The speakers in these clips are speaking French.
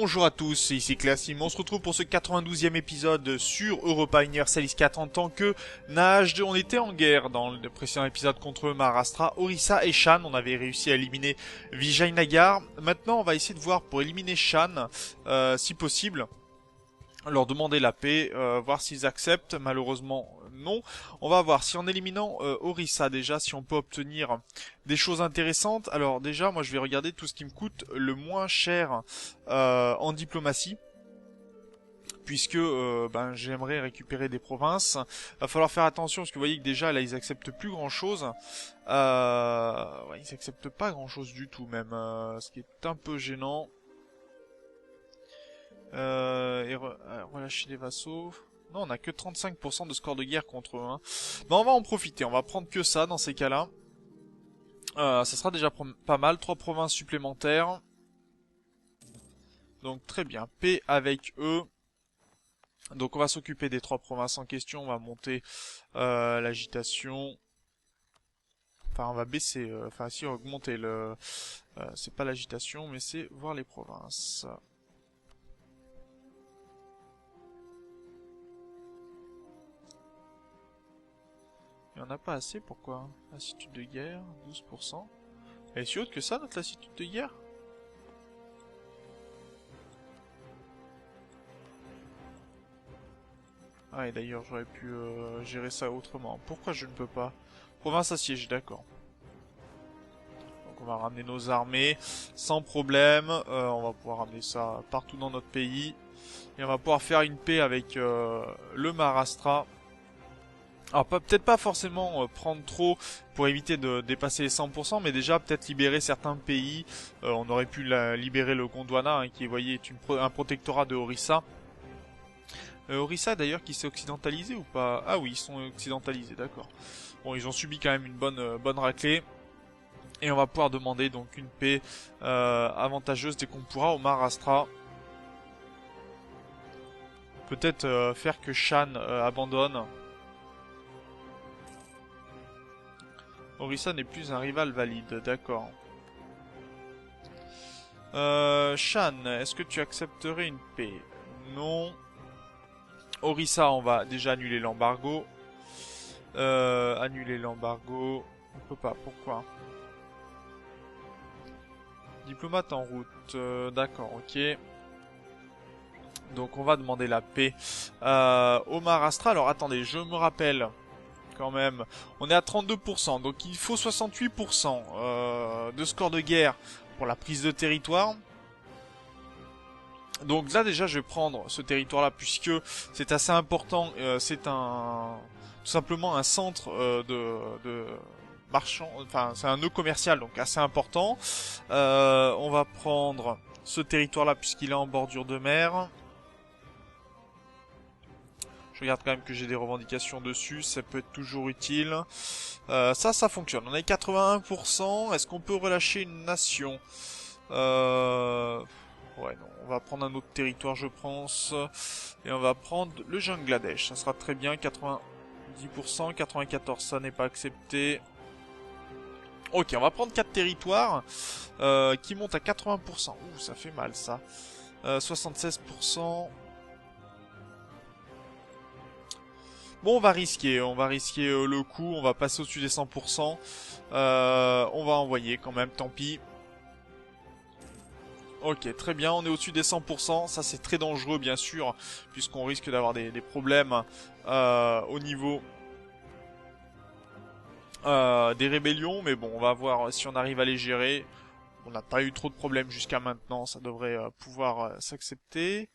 Bonjour à tous, ici Classim. On se retrouve pour ce 92e épisode sur Europa Universalis 4 en tant que nage. On était en guerre dans le précédent épisode contre Maharashtra, Orissa et Shan. On avait réussi à éliminer Vijayanagar. Maintenant, on va essayer de voir pour éliminer Shan, si possible. Leur demander la paix, voir s'ils acceptent. Malheureusement, non. On va voir si en éliminant Orissa déjà, si on peut obtenir des choses intéressantes. Alors déjà, moi je vais regarder tout ce qui me coûte le moins cher en diplomatie. Puisque j'aimerais récupérer des provinces. Va falloir faire attention parce que vous voyez que déjà là ils acceptent plus grand chose. Ouais, ils acceptent pas grand chose du tout même, ce qui est un peu gênant. Relâcher les vassaux. Non, on a que 35% de score de guerre contre eux. Hein. On va en profiter. On va prendre que ça dans ces cas-là. Ça sera déjà pas mal. 3 provinces supplémentaires. Donc très bien. Paix avec eux. Donc on va s'occuper des 3 provinces en question. On va monter l'agitation. Enfin, on va baisser. Enfin, si, on va augmenter le... c'est pas l'agitation, mais c'est voir les provinces. Il n'y en a pas assez, pourquoi? Lassitude de guerre, 12%. Elle est si haute que ça, notre lassitude de guerre? Ah, et d'ailleurs, j'aurais pu gérer ça autrement. Pourquoi je ne peux pas? Province assiégée, d'accord. Donc on va ramener nos armées sans problème. On va pouvoir ramener ça partout dans notre pays. Et on va pouvoir faire une paix avec le Maharashtra. Alors peut-être pas forcément prendre trop pour éviter de dépasser les 100%, mais déjà peut-être libérer certains pays. On aurait pu libérer le Gondwana, hein, qui vous voyez est un protectorat de Orissa. Orissa d'ailleurs qui s'est occidentalisé ou pas? Ah oui, ils sont occidentalisés, d'accord. Bon, ils ont subi quand même une bonne raclée. Et on va pouvoir demander donc une paix avantageuse dès qu'on pourra au Maharashtra. Peut-être faire que Shan abandonne. Orissa n'est plus un rival valide, d'accord. Shan, est-ce que tu accepterais une paix? Non. Orissa, on va déjà annuler l'embargo. Annuler l'embargo. On peut pas, pourquoi? Diplomate en route, d'accord, ok. Donc on va demander la paix au Maharashtra. Alors attendez, je me rappelle... quand même. On est à 32%, donc il faut 68% de score de guerre pour la prise de territoire. Donc là déjà je vais prendre ce territoire là puisque c'est assez important, c'est tout simplement un centre de marchand, enfin c'est un nœud commercial donc assez important. On va prendre ce territoire là puisqu'il est en bordure de mer. Je regarde quand même que j'ai des revendications dessus, ça peut être toujours utile. Ça fonctionne. On est 81%. Est-ce qu'on peut relâcher une nation? Ouais, non. On va prendre un autre territoire, je pense. Et on va prendre le Bangladesh. Ça sera très bien. 90%, 94%, ça n'est pas accepté. Ok, on va prendre 4 territoires qui montent à 80%. Ouh, ça fait mal, ça. 76%. Bon, on va risquer le coup, on va passer au-dessus des 100%. On va envoyer quand même, tant pis. Ok, très bien, on est au-dessus des 100%. Ça, c'est très dangereux, bien sûr, puisqu'on risque d'avoir des problèmes au niveau des rébellions. Mais bon, on va voir si on arrive à les gérer. On n'a pas eu trop de problèmes jusqu'à maintenant, ça devrait pouvoir s'accepter.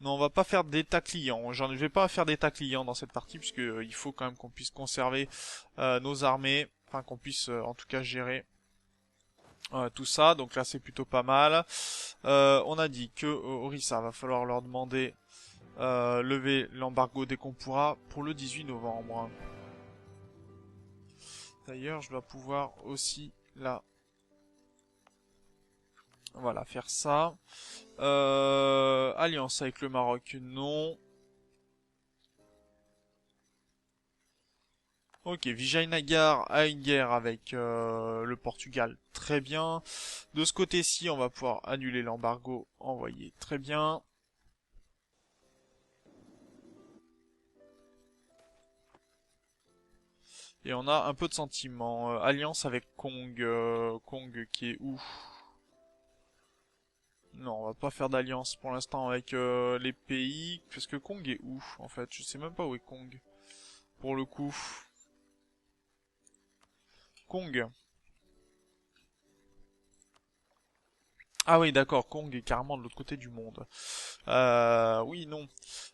Non, on va pas faire d'état client. Je vais pas faire d'état client dans cette partie puisque il faut quand même qu'on puisse conserver nos armées, enfin qu'on puisse en tout cas gérer tout ça. Donc là, c'est plutôt pas mal. On a dit que Orissa va falloir leur demander lever l'embargo dès qu'on pourra pour le 18 novembre. D'ailleurs, je dois pouvoir aussi là, voilà, faire ça. Alliance avec le Maroc, non. Ok, Vijayanagar a une guerre avec le Portugal, très bien. De ce côté-ci, on va pouvoir annuler l'embargo envoyé, très bien. Et on a un peu de sentiment. Alliance avec Kong. Kong qui est où? Non, on va pas faire d'alliance pour l'instant avec les pays. Parce que Kong est où, en fait? Je sais même pas où est Kong. Pour le coup. Kong. Ah oui, d'accord, Kong est carrément de l'autre côté du monde. Oui, non.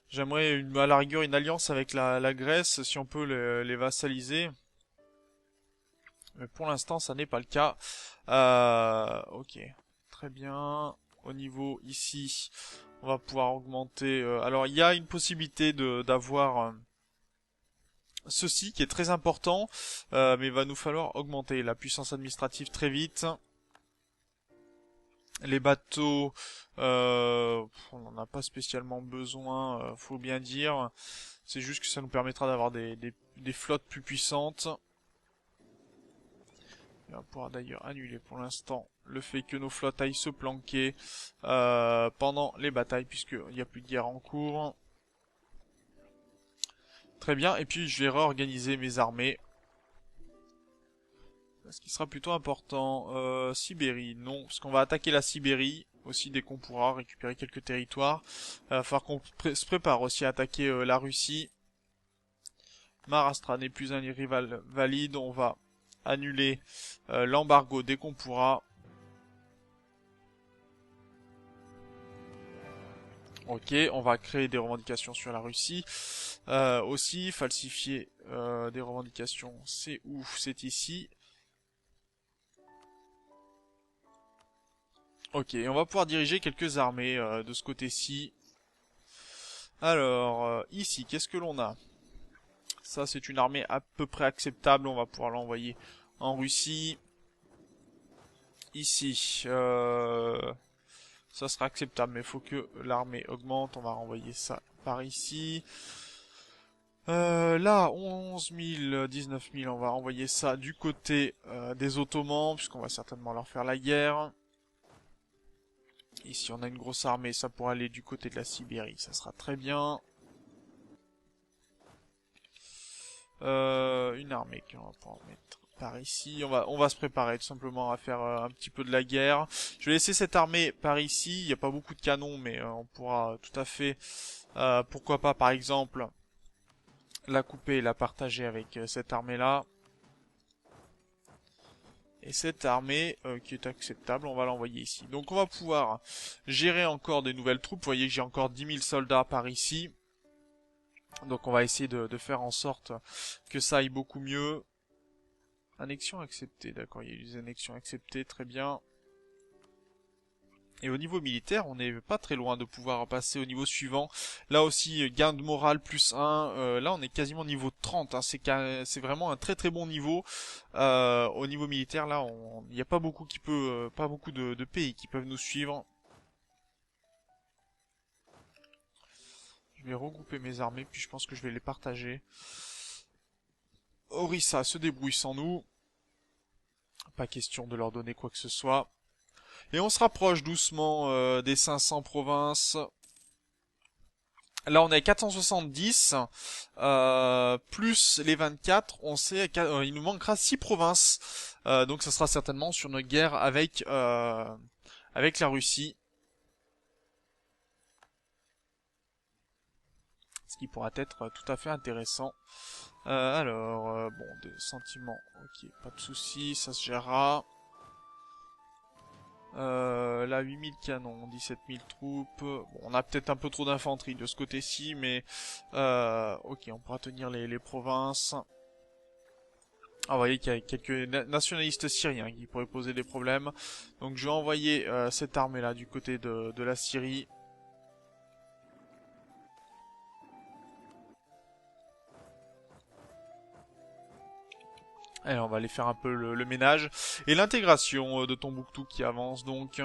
J'aimerais à la rigueur une alliance avec la Grèce, si on peut les vassaliser. Mais pour l'instant, ça n'est pas le cas. Ok, très bien. Au niveau ici, on va pouvoir augmenter. Alors, il y a une possibilité d'avoir ceci qui est très important, mais il va nous falloir augmenter la puissance administrative très vite. Les bateaux, on n'en a pas spécialement besoin, faut bien dire. C'est juste que ça nous permettra d'avoir des flottes plus puissantes. On va pouvoir d'ailleurs annuler pour l'instant le fait que nos flottes aillent se planquer pendant les batailles, puisqu'il n'y a plus de guerre en cours. Très bien, et puis je vais réorganiser mes armées. Ce qui sera plutôt important. Sibérie, non, parce qu'on va attaquer la Sibérie, aussi dès qu'on pourra récupérer quelques territoires. Il va falloir qu'on se prépare aussi à attaquer la Russie. Maharashtra n'est plus un rival valide, on va annuler l'embargo dès qu'on pourra. Ok, on va créer des revendications sur la Russie. Aussi, falsifier des revendications, c'est où? C'est ici. Ok, on va pouvoir diriger quelques armées de ce côté-ci. Alors, ici, qu'est-ce que l'on a? Ça, c'est une armée à peu près acceptable. On va pouvoir l'envoyer en Russie. Ici, ça sera acceptable, mais il faut que l'armée augmente. On va renvoyer ça par ici. Là, 11 000, 19 000, on va envoyer ça du côté des Ottomans, puisqu'on va certainement leur faire la guerre. Ici, on a une grosse armée, ça pourra aller du côté de la Sibérie, ça sera très bien. Une armée qu'on va pouvoir mettre par ici. On va se préparer tout simplement à faire un petit peu de la guerre. Je vais laisser cette armée par ici. Il n'y a pas beaucoup de canons, mais on pourra tout à fait, pourquoi pas par exemple, la couper et la partager avec cette armée-là. Et cette armée qui est acceptable, on va l'envoyer ici. Donc on va pouvoir gérer encore des nouvelles troupes. Vous voyez que j'ai encore 10 000 soldats par ici. Donc on va essayer de faire en sorte que ça aille beaucoup mieux. Annexion acceptée, d'accord, il y a eu des annexions acceptées, très bien. Et au niveau militaire, on n'est pas très loin de pouvoir passer au niveau suivant. Là aussi, gain de morale plus 1. Là, on est quasiment niveau 30. Hein. C'est vraiment un très très bon niveau. Au niveau militaire, là, il n'y a pas beaucoup pas beaucoup de pays qui peuvent nous suivre. Je vais regrouper mes armées, puis je pense que je vais les partager. Orissa se débrouille sans nous. Pas question de leur donner quoi que ce soit. Et on se rapproche doucement des 500 provinces. Là, on est à 470, plus les 24, on sait, il nous manquera 6 provinces. Donc ça sera certainement sur notre guerre avec la Russie. Ce qui pourra être tout à fait intéressant. Bon, des sentiments, ok, pas de soucis, ça se gérera. Là, 8000 canons, 17 000 troupes. Bon, on a peut-être un peu trop d'infanterie de ce côté-ci, mais ok, on pourra tenir les provinces. Ah, vous voyez qu'il y a quelques nationalistes syriens qui pourraient poser des problèmes. Donc je vais envoyer cette armée-là du côté de la Syrie. Allez, on va aller faire un peu le ménage. Et l'intégration de Tombouctou qui avance donc.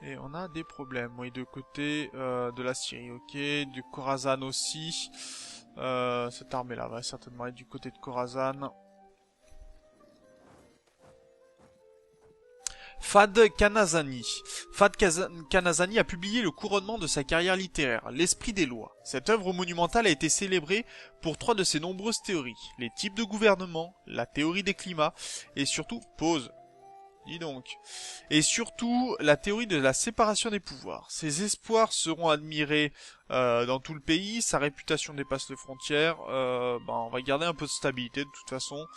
Et on a des problèmes, oui, de côté de la Syrie, ok. Du Khorasan aussi. Cette armée-là va certainement être du côté de Khorasan. Fad Kanazani. Kanazani a publié le couronnement de sa carrière littéraire, L'Esprit des lois. Cette œuvre monumentale a été célébrée pour 3 de ses nombreuses théories. Les types de gouvernement, la théorie des climats, et surtout, dis donc. Et surtout, la théorie de la séparation des pouvoirs. Ses espoirs seront admirés dans tout le pays, sa réputation dépasse les frontières. On va garder un peu de stabilité de toute façon.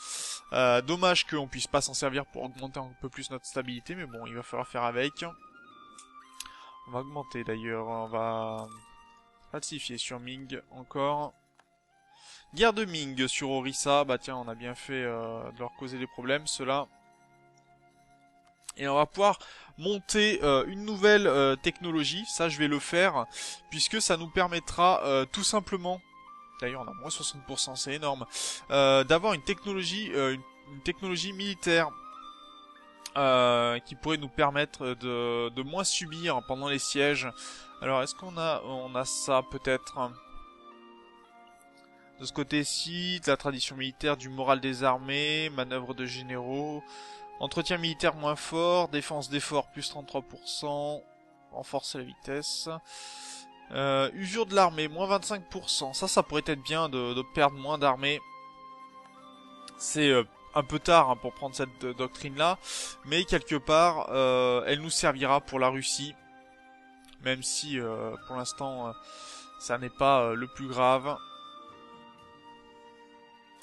Dommage qu'on puisse pas s'en servir pour augmenter un peu plus notre stabilité, mais bon, il va falloir faire avec. On va augmenter d'ailleurs, on va falsifier sur Ming encore. Guerre de Ming sur Orissa, bah tiens, on a bien fait de leur causer des problèmes, ceux-là. Et on va pouvoir monter une nouvelle technologie, ça je vais le faire, puisque ça nous permettra tout simplement, d'ailleurs on a moins 60%, c'est énorme, d'avoir une technologie militaire qui pourrait nous permettre de moins subir pendant les sièges. Alors est-ce qu'on a ça peut-être de ce côté-ci, de la tradition militaire, du moral des armées, manœuvre de généraux... Entretien militaire moins fort, défense d'effort plus 33%, renforcer la vitesse. Usure de l'armée, moins 25%. Ça pourrait être bien de perdre moins d'armée. C'est un peu tard pour prendre cette doctrine-là, mais quelque part, elle nous servira pour la Russie. Même si, pour l'instant, ça n'est pas le plus grave.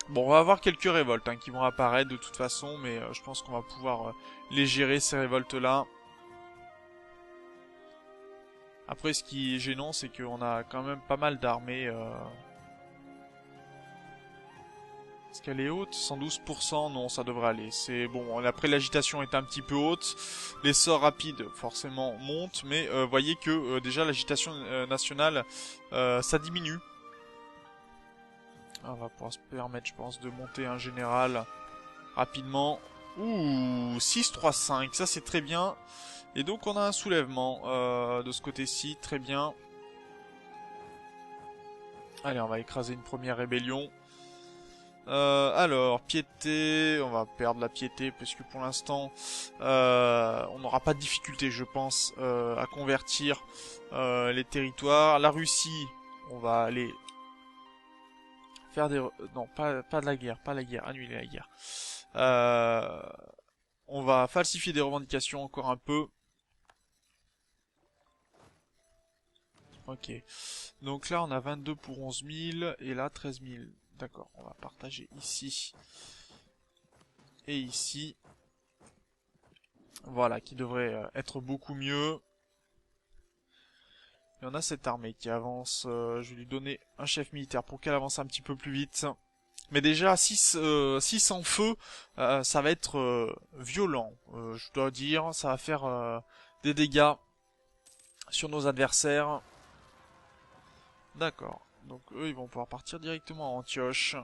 Bon, on va avoir quelques révoltes qui vont apparaître de toute façon, mais je pense qu'on va pouvoir les gérer, ces révoltes-là. Après, ce qui est gênant, c'est qu'on a quand même pas mal d'armées. Est-ce qu'elle est haute? 112%, non, ça devrait aller. C'est bon, après l'agitation est un petit peu haute. Les sorts rapides, forcément, montent, mais voyez que déjà l'agitation nationale, ça diminue. On va pouvoir se permettre, je pense, de monter un général rapidement. Ouh, 6-3-5, ça c'est très bien. Et donc on a un soulèvement de ce côté-ci, très bien. Allez, on va écraser une première rébellion. Alors, piété, on va perdre la piété, parce que pour l'instant, on n'aura pas de difficulté, je pense, à convertir les territoires. La Russie, on va aller... faire des... Non, pas de la guerre, annuler la guerre. On va falsifier des revendications encore un peu. Ok. Donc là, on a 22 pour 11 000, et là, 13 000. D'accord, on va partager ici. Et ici. Voilà, qui devrait être beaucoup mieux. Et on a cette armée qui avance. Je vais lui donner un chef militaire pour qu'elle avance un petit peu plus vite. Mais déjà, 6 en feu, ça va être violent. Je dois dire, ça va faire des dégâts sur nos adversaires. D'accord. Donc eux, ils vont pouvoir partir directement à Antioche.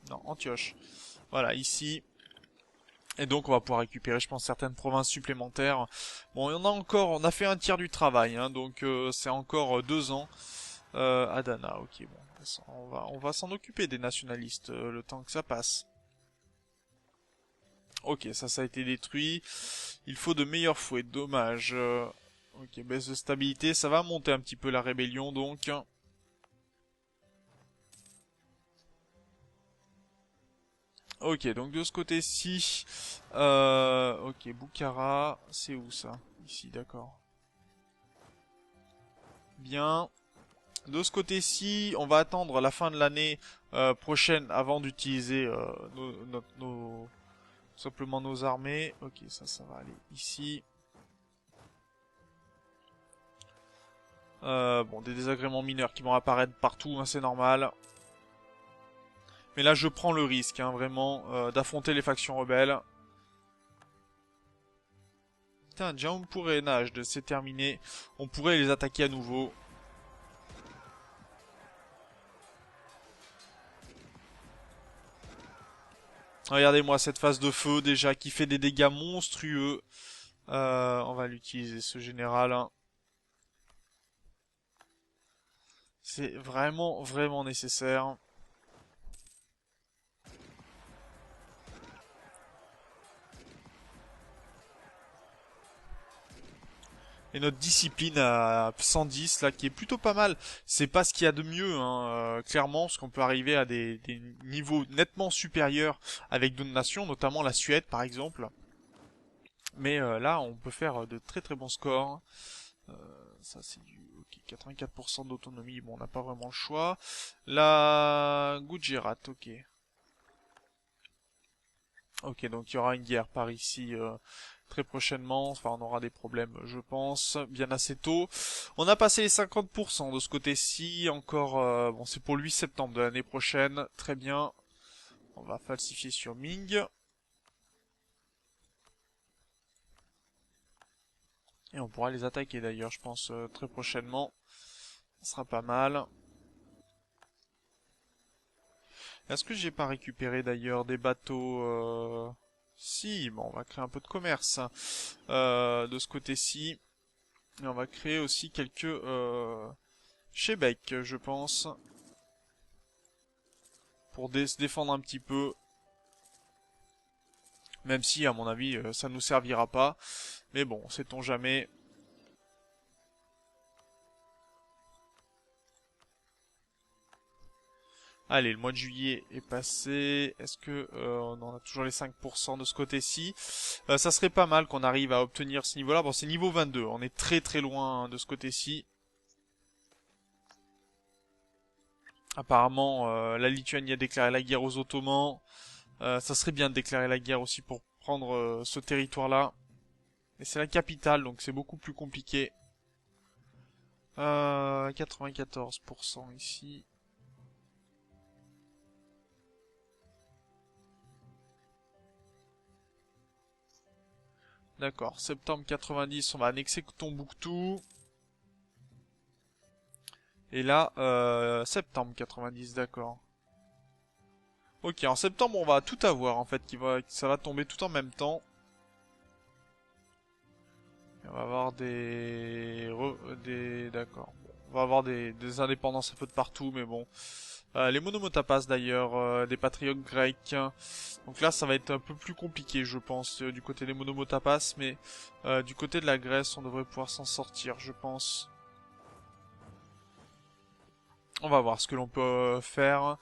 Non, Antioche. Voilà, ici. Et donc on va pouvoir récupérer, je pense, certaines provinces supplémentaires. Bon, on a fait un tiers du travail, donc c'est encore 2 ans. Adana, ok, bon, on va s'en occuper des nationalistes le temps que ça passe. Ok, ça a été détruit. Il faut de meilleurs fouets, dommage. Ok, baisse de stabilité, ça va monter un petit peu la rébellion donc. Ok, donc de ce côté-ci, ok, Bukhara, c'est où ça? Ici, d'accord. Bien. De ce côté-ci, on va attendre la fin de l'année prochaine avant d'utiliser simplement nos armées. Ok, ça va aller ici. Bon, des désagréments mineurs qui vont apparaître partout, c'est normal. Mais là, je prends le risque, vraiment, d'affronter les factions rebelles. Putain, Jaunpur et Najd, c'est terminé. On pourrait les attaquer à nouveau. Regardez-moi cette phase de feu déjà qui fait des dégâts monstrueux. On va l'utiliser ce général. C'est vraiment, vraiment nécessaire. Et notre discipline à 110 là qui est plutôt pas mal. C'est pas ce qu'il y a de mieux hein, clairement parce qu'on peut arriver à des niveaux nettement supérieurs avec d'autres nations, notamment la Suède par exemple. Mais là on peut faire de très très bons scores. Euh, Ça c'est du ok 84% d'autonomie. Bon on n'a pas vraiment le choix. La Gujarat ok. Ok donc il y aura une guerre par ici. Très prochainement, enfin on aura des problèmes je pense, bien assez tôt. On a passé les 50% de ce côté-ci, encore, bon c'est pour le 8 septembre de l'année prochaine, très bien. On va falsifier sur Ming. Et on pourra les attaquer d'ailleurs je pense très prochainement. Ça sera pas mal. Est-ce que j'ai pas récupéré d'ailleurs des bateaux Si, bon on va créer un peu de commerce de ce côté-ci. Et on va créer aussi quelques Shebeck, je pense. Pour se défendre un petit peu. Même si, à mon avis, ça nous servira pas. Mais bon, sait-on jamais. Allez, le mois de juillet est passé. Est-ce que on a toujours les 5% de ce côté-ci? Ça serait pas mal qu'on arrive à obtenir ce niveau-là. Bon, c'est niveau 22. On est très très loin de ce côté-ci. Apparemment, la Lituanie a déclaré la guerre aux Ottomans. Ça serait bien de déclarer la guerre aussi pour prendre ce territoire-là. Et c'est la capitale, donc c'est beaucoup plus compliqué. 94% ici. D'accord, septembre 90, on va annexer Tombouctou. Et là, septembre 90, d'accord. Ok, en septembre, on va tout avoir, en fait, ça va tomber tout en même temps. Et on va avoir d'accord. Bon, on va avoir des indépendances un peu de partout, mais bon. Les monomotapas, d'ailleurs, des patriotes grecs. Donc là, ça va être un peu plus compliqué, je pense, du côté des monomotapas, mais du côté de la Grèce, on devrait pouvoir s'en sortir, je pense. On va voir ce que l'on peut faire.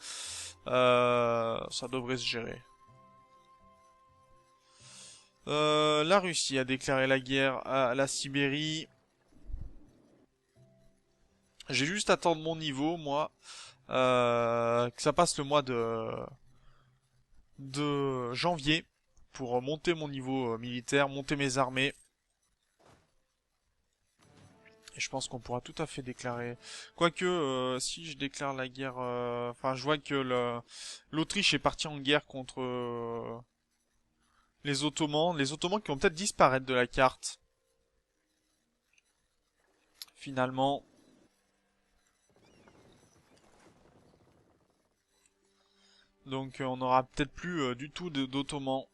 Ça devrait se gérer. La Russie a déclaré la guerre à la Sibérie. J'ai juste à attendre mon niveau, moi. Que ça passe le mois de janvier pour monter mon niveau militaire, monter mes armées. Et je pense qu'on pourra tout à fait déclarer. Quoique, si je déclare la guerre... Enfin, je vois que l'Autriche est partie en guerre contre les Ottomans. Les Ottomans qui vont peut-être disparaître de la carte. Finalement. Donc on n'aura peut-être plus du tout d'Ottomans.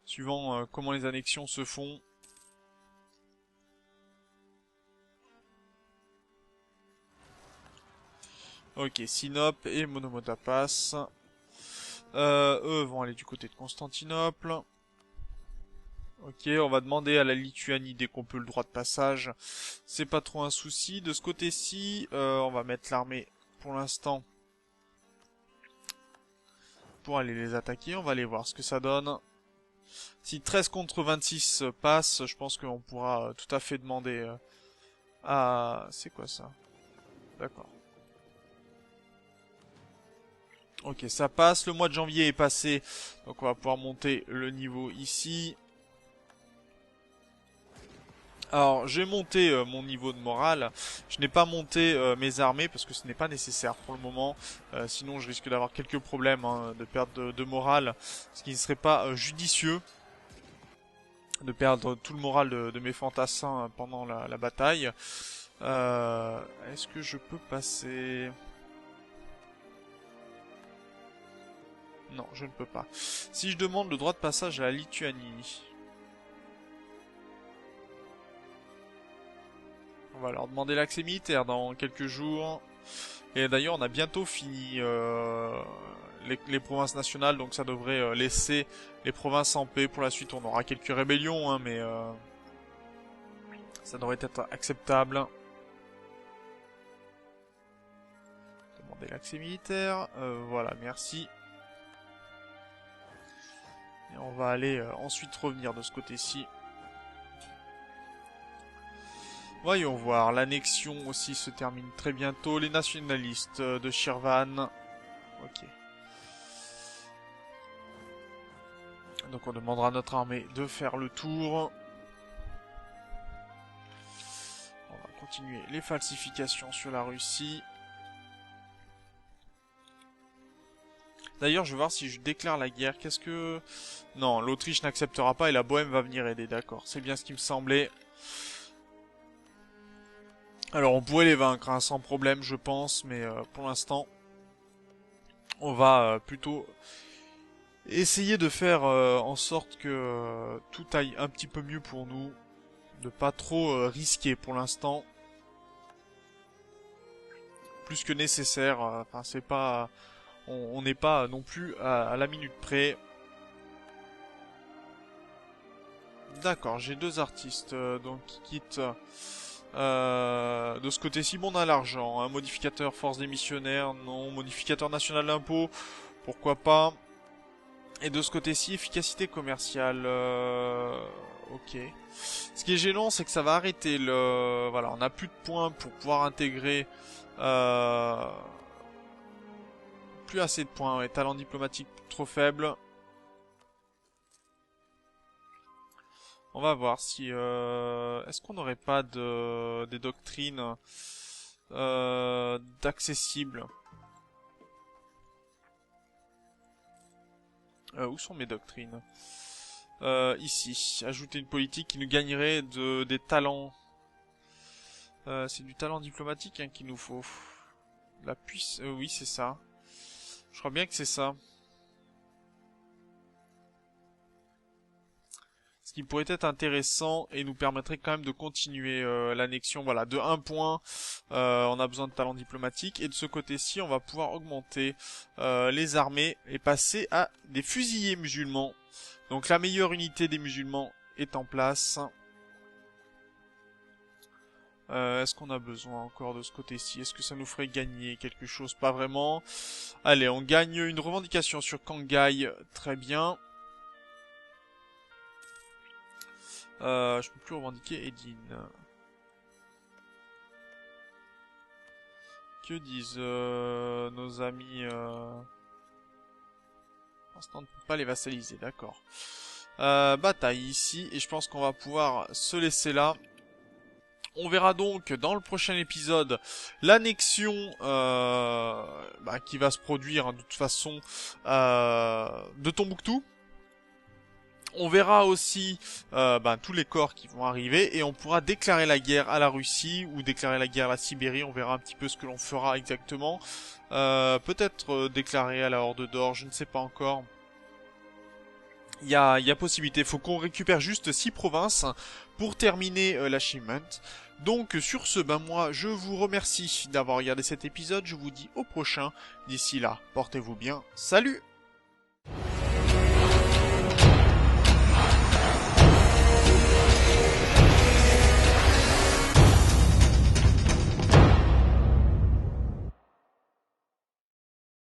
Suivant comment les annexions se font. Ok, Sinope et Monomotapas. Eux vont aller du côté de Constantinople. Ok, on va demander à la Lituanie dès qu'on peut le droit de passage. C'est pas trop un souci. De ce côté-ci, on va mettre l'armée pour l'instant pour aller les attaquer. On va aller voir ce que ça donne. Si 13 contre 26 passe, je pense qu'on pourra tout à fait demander à... C'est quoi ça? D'accord. Ok, ça passe. Le mois de janvier est passé. Donc on va pouvoir monter le niveau ici. Alors, j'ai monté mon niveau de morale. Je n'ai pas monté mes armées parce que ce n'est pas nécessaire pour le moment. Sinon, je risque d'avoir quelques problèmes hein, de perte de morale, ce qui ne serait pas judicieux de perdre tout le moral de mes fantassins pendant la bataille. Est-ce que je peux passer... Non, je ne peux pas. Si je demande le droit de passage à la Lituanie... On va leur demander l'accès militaire dans quelques jours. Et d'ailleurs, on a bientôt fini les provinces nationales, donc ça devrait laisser les provinces en paix. Pour la suite, on aura quelques rébellions, hein, mais ça devrait être acceptable. Demander l'accès militaire. Voilà, merci. Et on va aller ensuite revenir de ce côté-ci. Voyons voir, l'annexion aussi se termine très bientôt. Les nationalistes de Shirvan. Ok. Donc on demandera à notre armée de faire le tour. On va continuer les falsifications sur la Russie. D'ailleurs, je vais voir si je déclare la guerre. Qu'est-ce que... Non, l'Autriche n'acceptera pas et la Bohème va venir aider, d'accord. C'est bien ce qui me semblait. Alors, on pourrait les vaincre, hein, sans problème, je pense, mais pour l'instant, on va plutôt essayer de faire en sorte que tout aille un petit peu mieux pour nous. De pas trop risquer pour l'instant. Plus que nécessaire. Enfin, c'est pas... On n'est pas non plus à la minute près. D'accord, j'ai 2 artistes donc qui quittent de ce côté-ci. Bon, on a l'argent. Hein, modificateur force des missionnaires, non. Modificateur national d'impôt, pourquoi pas. Et de ce côté-ci, efficacité commerciale. Ok. Ce qui est gênant, c'est que ça va arrêter le... Voilà, on n'a plus de points pour pouvoir intégrer... Plus assez de points, ouais. Talent diplomatique trop faible. On va voir si... Est-ce qu'on n'aurait pas des doctrines d'accessibles? Où sont mes doctrines? Ici. Ajouter une politique qui nous gagnerait des talents. C'est du talent diplomatique hein, qu'il nous faut. La puissance... oui, c'est ça. Je crois bien que c'est ça. Ce qui pourrait être intéressant et nous permettrait quand même de continuer l'annexion. Voilà, de 1 point, on a besoin de talent diplomatique. Et de ce côté-ci, on va pouvoir augmenter les armées et passer à des fusiliers musulmans. Donc la meilleure unité des musulmans est en place. Est-ce qu'on a besoin encore de ce côté-ci? Est-ce que ça nous ferait gagner quelque chose? Pas vraiment. Allez, on gagne une revendication sur Kangai. Très bien. Je peux plus revendiquer Edine. Que disent nos amis Pour l'instant, on ne peut pas les vassaliser, d'accord. Bataille ici, et je pense qu'on va pouvoir se laisser là. On verra donc dans le prochain épisode l'annexion qui va se produire hein, de toute façon de Tombouctou. On verra aussi tous les corps qui vont arriver et on pourra déclarer la guerre à la Russie ou déclarer la guerre à la Sibérie. On verra un petit peu ce que l'on fera exactement. Peut-être déclarer à la Horde d'Or, je ne sais pas encore. Il y a possibilité. Il faut qu'on récupère juste 6 provinces pour terminer l'achievement. Donc sur ce, moi je vous remercie d'avoir regardé cet épisode. Je vous dis au prochain. D'ici là, portez-vous bien. Salut!